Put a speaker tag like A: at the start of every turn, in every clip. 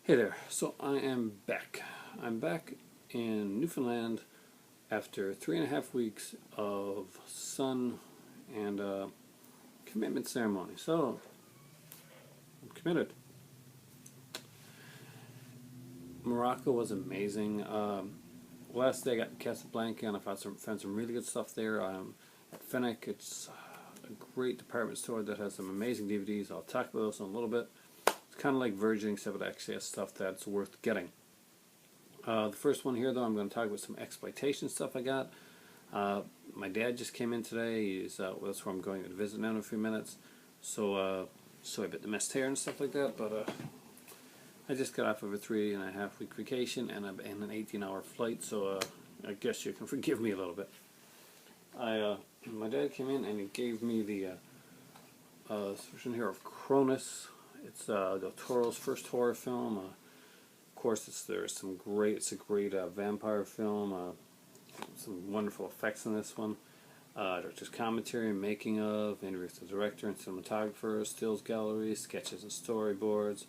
A: Hey there, so I am back. I'm back in Newfoundland after 3.5 weeks of sun and commitment ceremony. So, I'm committed. Morocco was amazing. Last day I got Casablanca and I found some really good stuff there. At Fennec, it's a great department store that has some amazing DVDs. I'll talk about those in a little bit. It's kind of like Virgin, except it actually has stuff that's worth getting. The first one here, though, I'm going to talk about some exploitation stuff I got. My dad just came in today. That's where I'm going to visit now in a few minutes. So I bit the missed hair and stuff like that. But I just got off of a 3.5 week vacation and I'm in an 18-hour flight. So I guess you can forgive me a little bit. My dad came in and he gave me the version here of Cronus. It's Del Toro's first horror film. Of course, it's a great vampire film. Some wonderful effects in this one. Director's commentary, making of, interviews with the director and cinematographer, stills gallery, sketches and storyboards.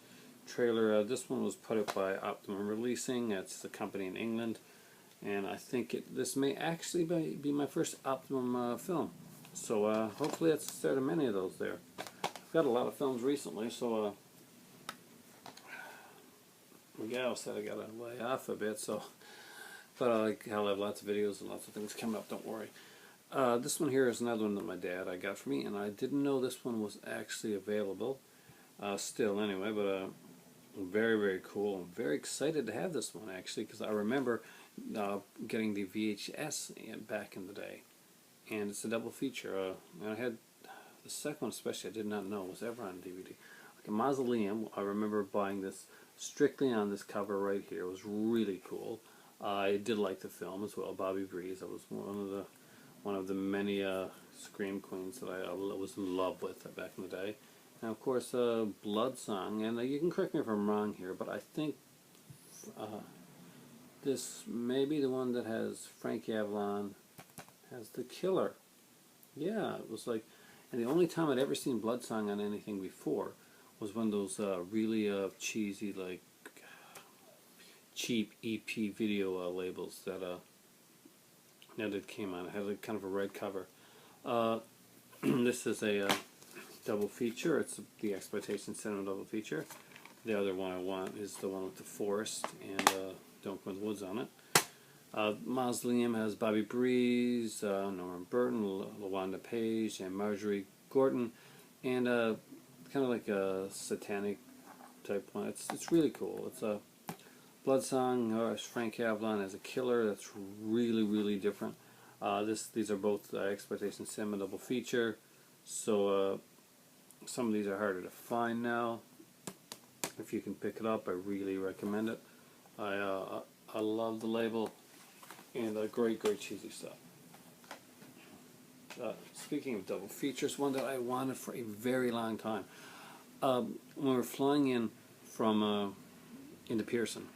A: Trailer. This one was put up by Optimum Releasing. It's the company in England, and I think this may actually be my first Optimum film. So hopefully that's the start of many of those there. I've got a lot of films recently, so Miguel said I gotta lay off a bit, but I'll have lots of videos and lots of things coming up, don't worry. This one here is another one that my dad got for me, and I didn't know this one was actually available, still anyway, but very, very cool. I'm very excited to have this one, actually, because I remember getting the VHS back in the day, and it's a double feature, and I had the second one especially I did not know was ever on DVD. Like a Mausoleum, I remember buying this strictly on this cover right here. It was really cool. I did like the film as well. Bobby Breeze. I was one of the many scream queens that I was in love with back in the day. And of course, Blood Song. And you can correct me if I'm wrong here, but I think this may be the one that has Frankie Avalon as the killer. Yeah, it was like. And the only time I'd ever seen Blood Song on anything before was one of those really cheesy, like cheap EP video labels that it came on. It had kind of a red cover. This is a double feature. It's the Exploitation Cinema double feature. The other one I want is the one with the forest and Don't Go in the Woods on it. Mausoleum has Bobby Breeze, Norman Burton, LaWanda Page, and Marjorie Gordon, and kind of like a satanic type one. It's really cool. It's a Blood Song. Frank Avalon as a killer. That's really, really different. These are both Exploitation Cinema double feature, so some of these are harder to find now. If you can pick it up, I really recommend it. I love the label. And great cheesy stuff. Speaking of double features, one that I wanted for a very long time. When we were flying in from into Pearson,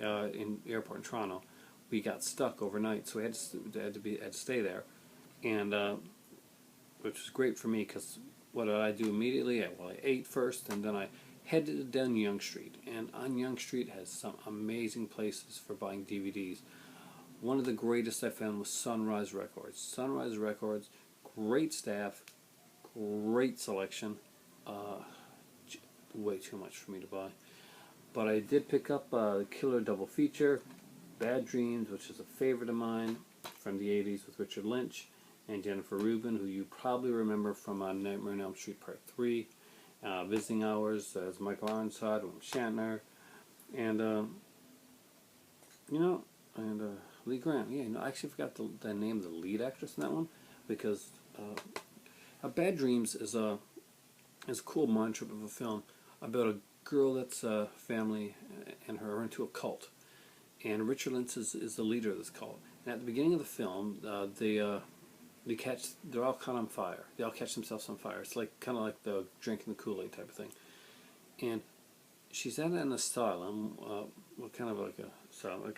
A: in the airport in Toronto, we got stuck overnight, so we had to stay there, and which was great for me because what did I do immediately? I ate first, and then I headed down Yonge Street, and on Yonge Street has some amazing places for buying DVDs. One of the greatest I found was Sunrise Records. Sunrise Records, great staff, great selection. Way too much for me to buy. But I did pick up the Killer double feature, Bad Dreams, which is a favorite of mine from the 80s with Richard Lynch and Jennifer Rubin, who you probably remember from Nightmare on Elm Street Part 3. Visiting Hours as Michael Ironside, William Shatner, and Lee Grant. Yeah, I actually forgot the name of the lead actress in that one, because Bad Dreams is a cool mind trip of a film about a girl that's family and her into a cult, and Richard Lynch is the leader of this cult. And at the beginning of the film, they're all caught on fire. They all catch themselves on fire. It's kind of like the drinking the Kool-Aid type of thing. And she's at an asylum, kind of like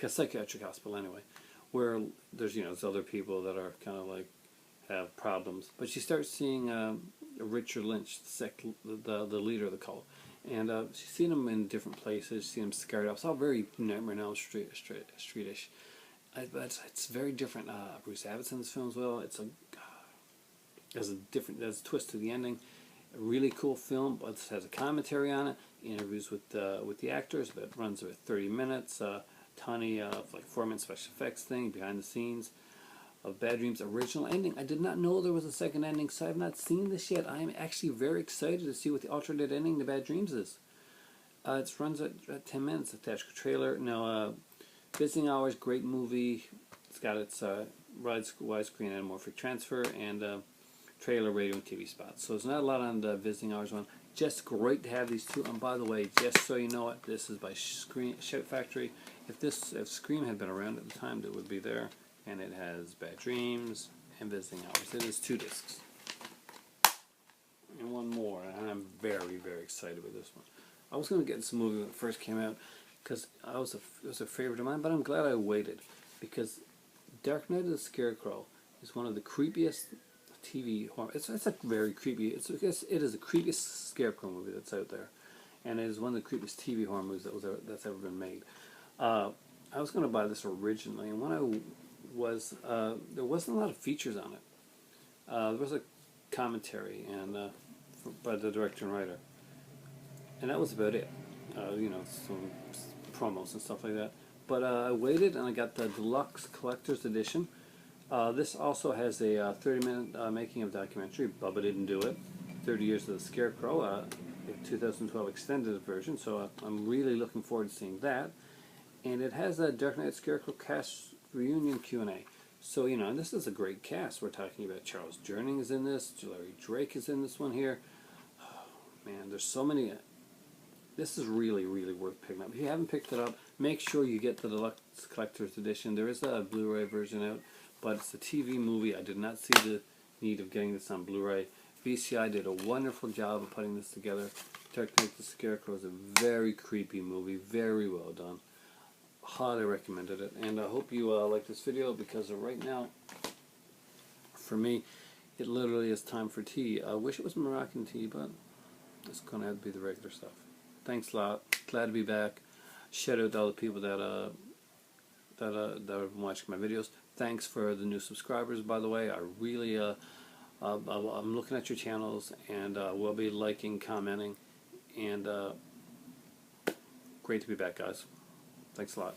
A: a psychiatric hospital anyway, where there's other people that are kind of like have problems. But she starts seeing Richard Lynch, the leader of the cult, And she's seen him in different places. Seen him scared off. It's all very Nightmare on Elm Streetish. But it's very different. Bruce Abbott's in this film as well. There's a twist to the ending. A really cool film, but it has a commentary on it. Interviews with the actors. But it runs about 30 minutes. Tiny like 4-minute special effects thing behind the scenes of Bad Dreams original ending. I did not know there was a second ending, so I have not seen this yet. I am actually very excited to see what the alternate ending to Bad Dreams is. It runs at 10 minutes. Attached trailer. Now, Visiting Hours, great movie. It's got its widescreen anamorphic transfer and trailer, radio, and TV spots. So there's not a lot on the Visiting Hours one. Just great to have these two. And by the way, just so you know it, this is by Shout Factory. If Scream had been around at the time, it would be there. And it has Bad Dreams and Visiting Hours. It is 2 discs. And one more, and I'm very, very excited with this one. I was going to get this movie when it first came out because it was a favorite of mine, but I'm glad I waited because Dark Night of the Scarecrow is one of the creepiest TV horror. It's a very creepy. It is the creepiest Scarecrow movie that's out there, and it is one of the creepiest TV horror movies that's ever been made. I was going to buy this originally, and when I was there wasn't a lot of features on it. There was a commentary and by the director and writer, and that was about it. Some promos and stuff like that. But I waited and I got the deluxe collector's edition. This also has a 30-minute making of documentary. Bubba Didn't Do It. 30 Years of the Scarecrow, a 2012 extended version. So I'm really looking forward to seeing that. And it has a Dark Knight Scarecrow cast reunion Q&A. So, and this is a great cast. We're talking about Charles Durning is in this. Larry Drake is in this one here. Oh, man, there's so many. This is really, really worth picking up. If you haven't picked it up, make sure you get the deluxe collector's edition. There is a Blu-ray version out, but it's a TV movie. I did not see the need of getting this on Blu-ray. VCI did a wonderful job of putting this together. Dark Knight the Scarecrow is a very creepy movie. Very well done. Highly recommended it, and I hope you like this video because right now, for me, it literally is time for tea. I wish it was Moroccan tea, but it's gonna have to be the regular stuff. Thanks a lot. Glad to be back. Shout out to all the people that have been watching my videos. Thanks for the new subscribers, by the way. I really I'm looking at your channels and will be liking, commenting, and great to be back, guys. Thanks a lot.